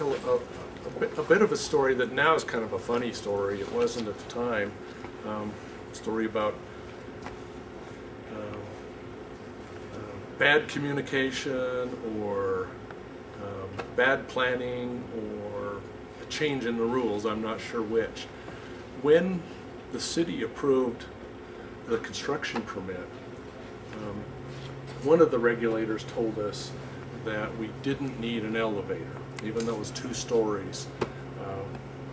tell a bit of a story that now is kind of a funny story. It wasn't at the time. A story about bad communication or bad planning or a change in the rules, I'm not sure which. When the city approved the construction permit, one of the regulators told us that we didn't need an elevator, even though it was 2 stories.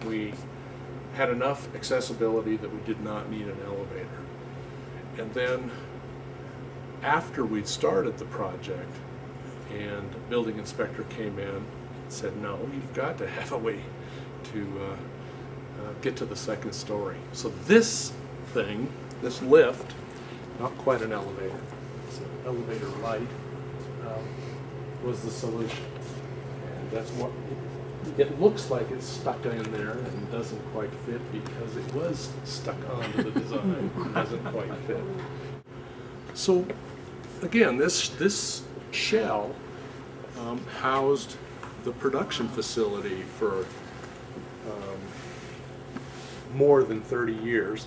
We had enough accessibility that we did not need an elevator. And then after we'd started the project and the building inspector came in and said, no, you've got to have a way to get to the 2nd story. So this thing, this lift, not quite an elevator, it's an elevator light, was the solution. And that's what it looks like it's stuck in there and doesn't quite fit because it was stuck onto the design. It doesn't quite fit. So again, this shell housed the production facility for more than 30 years.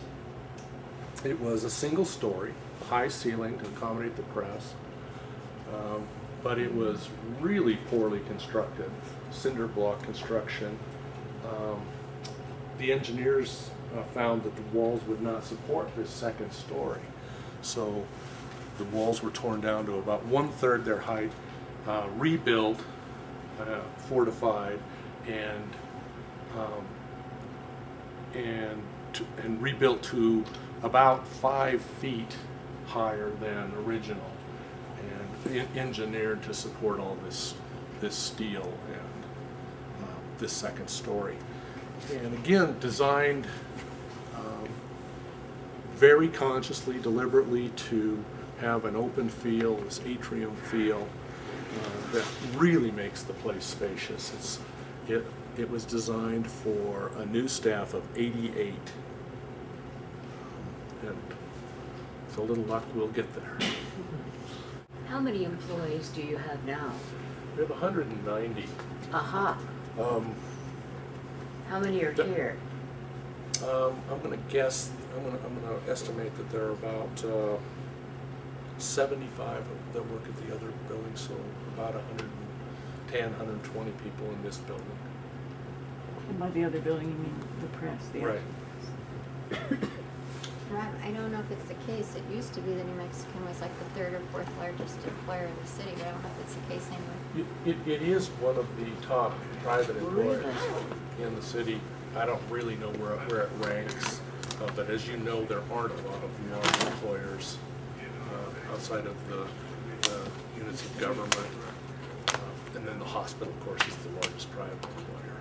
It was a single story, high ceiling to accommodate the press, but it was really poorly constructed, cinder block construction. The engineers found that the walls would not support this 2nd story, so the walls were torn down to about 1/3 their height, rebuilt, fortified, and rebuilt to about 5 feet higher than original, and engineered to support all this steel and this 2nd story. And again, designed very consciously, deliberately to have an open feel, this atrium feel that really makes the place spacious. It was designed for a new staff of 88. And with a little luck, we'll get there. How many employees do you have now? We have 190. Aha. How many are here? I'm going to guess, I'm going to estimate that there are about 75 that work at the other building, so about 110, 120 people in this building. And by the other building, you mean the press? Right. Rob, I don't know if it's the case. It used to be that New Mexican was like the 3rd or 4th largest employer in the city, but I don't know if it's the case anymore. It is one of the top private employers in the city. I don't really know where it ranks, but as you know, there aren't a lot of large employers outside of the units of government. And then the hospital, of course, is the largest private employer,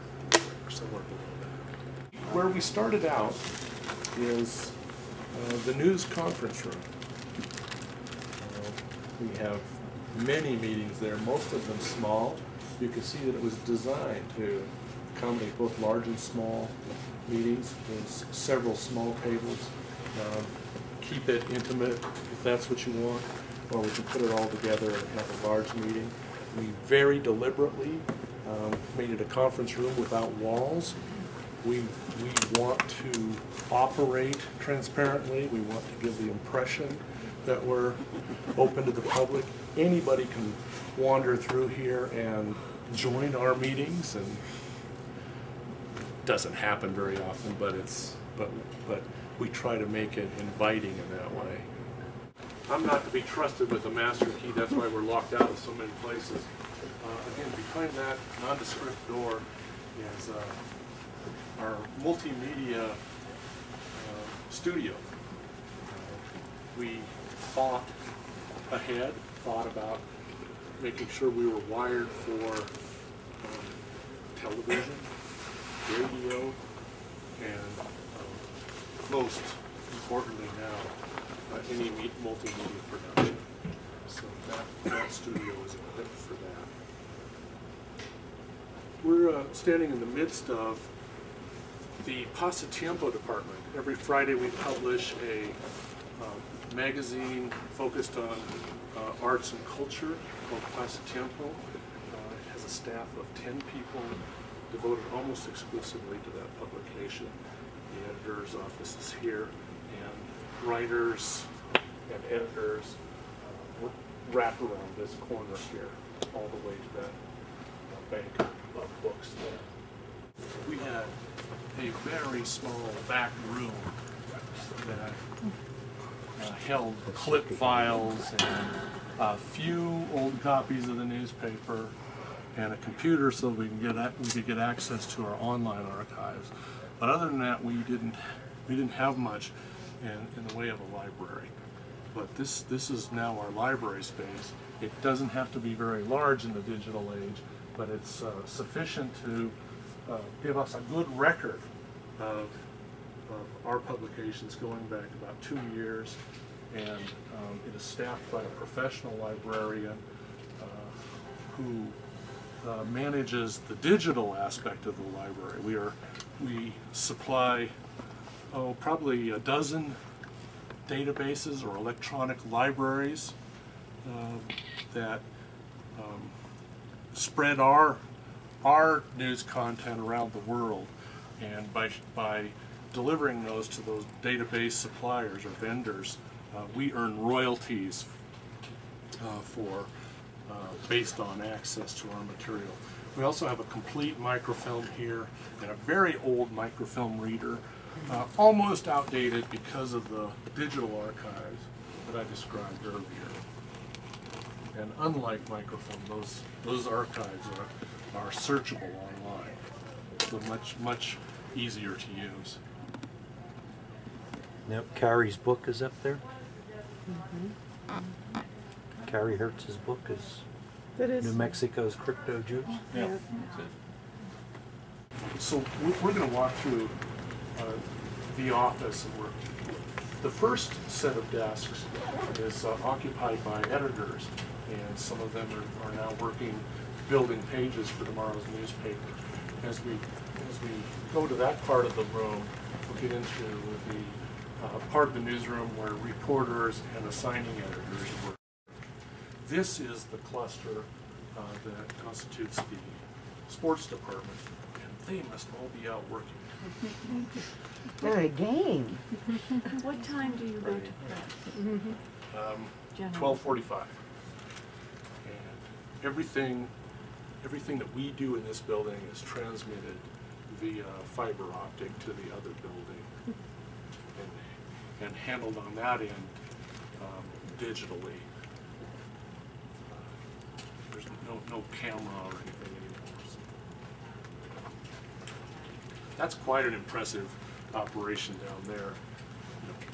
somewhere below that. Where we started out is the news conference room. We have many meetings there, most of them small. You can see that it was designed to accommodate both large and small meetings. There's several small tables. Keep it intimate if that's what you want, or we can put it all together and have a large meeting. We very deliberately made it a conference room without walls. We want to operate transparently. We want to give the impression that we're open to the public. Anybody can wander through here and join our meetings, and it doesn't happen very often, but we try to make it inviting in that way. I'm not to be trusted with a master key. That's why we're locked out of so many places. Again, behind that nondescript door is our multimedia studio. We thought ahead, thought about making sure we were wired for television, radio, and most importantly now, any multimedia production. So that studio is equipped for that. We're standing in the midst of the Pasatiempo department. Every Friday we publish a magazine focused on arts and culture called Pasatiempo. It has a staff of 10 people, devoted almost exclusively to that publication. The editor's office is here, and writers and editors wrap around this corner here, all the way to that bank of books there. We had a very small back room that held clip files and a few old copies of the newspaper and a computer so we could get access to our online archives. But other than that, we didn't have much in the way of a library. But this is now our library space. It doesn't have to be very large in the digital age, but it's sufficient to give us a good record of our publications going back about 2 years, and it is staffed by a professional librarian who manages the digital aspect of the library. We supply probably a dozen databases or electronic libraries that spread our news content around the world, and by delivering those to those database suppliers or vendors, we earn royalties based on access to our material. We also have a complete microfilm here and a very old microfilm reader, almost outdated because of the digital archives that I described earlier. And unlike microfilm, those archives are searchable online, so much easier to use. Now, Carrie's book is up there. Carrie Hertz's book is New Mexico's Crypto Jews. Yeah. So we're going to walk through the office, and the first set of desks is occupied by editors, and some of them are now working, building pages for tomorrow's newspaper. As we go to that part of the room, we'll get into the part of the newsroom where reporters and assigning editors work. This is the cluster that constitutes the sports department, and they must all be out working. They're a game. What time do you go to press? 12:45. And everything that we do in this building is transmitted via fiber optic to the other building and handled on that end digitally. There's no camera or anything anymore. So that's quite an impressive operation down there,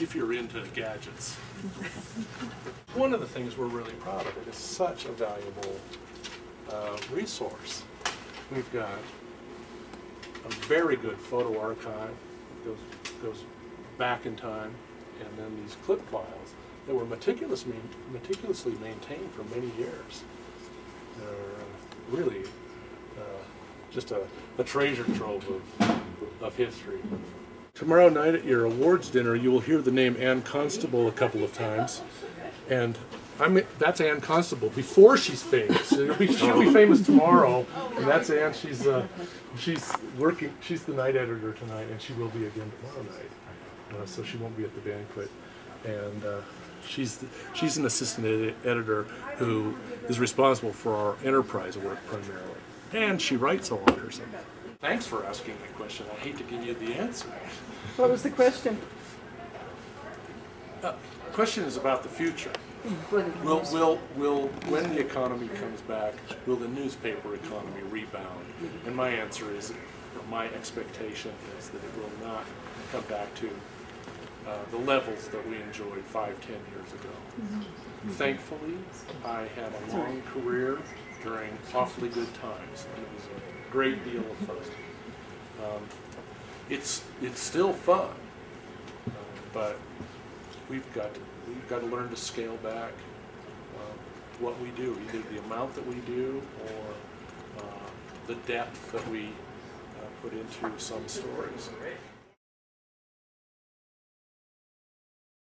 if you're into gadgets. One of the things we're really proud of, it is such a valuable resource. We've got a very good photo archive that goes back in time, and then these clip files that were meticulously maintained for many years. They're really just a treasure trove of history. Tomorrow night at your awards dinner, you will hear the name Ann Constable a couple of times, and that's Ann Constable before she's famous. She'll be famous tomorrow, and that's Ann. She's working. She's the night editor tonight, and she will be again tomorrow night. So she won't be at the banquet, and she's an assistant editor who is responsible for our enterprise work primarily, and she writes a lot herself. Thanks for asking that question. I hate to give you the answer. What was the question? Question is about the future. Will when the economy comes back, will the newspaper economy rebound? And my answer is, or my expectation is, that it will not come back to the levels that we enjoyed 5-10 years ago. Thankfully, I had a long career during awfully good times, and it was a great deal of fun. It's still fun, but we've got to learn to scale back what we do, either the amount that we do or the depth that we put into some stories.